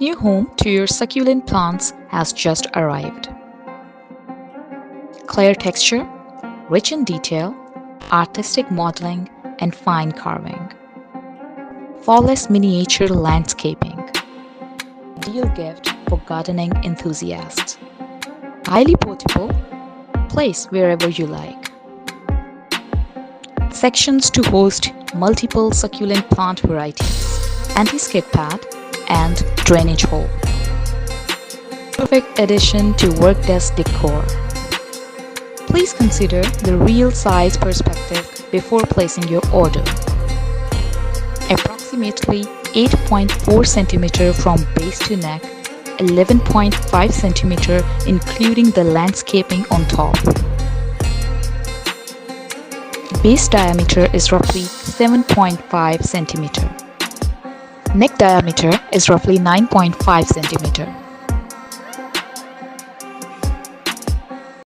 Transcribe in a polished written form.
New home to your succulent plants has just arrived. Clear texture, rich in detail, artistic modeling, and fine carving. Flawless miniature landscaping. Ideal gift for gardening enthusiasts. Highly portable, place wherever you like. Sections to host multiple succulent plant varieties, anti-skid pad, and drainage hole. Perfect addition to work desk decor. Please consider the real size perspective before placing your order. Approximately 8.4 cm from base to neck, 11.5 cm including the landscaping on top. Base diameter is roughly 7.5 cm. Neck diameter is roughly 9.5 cm.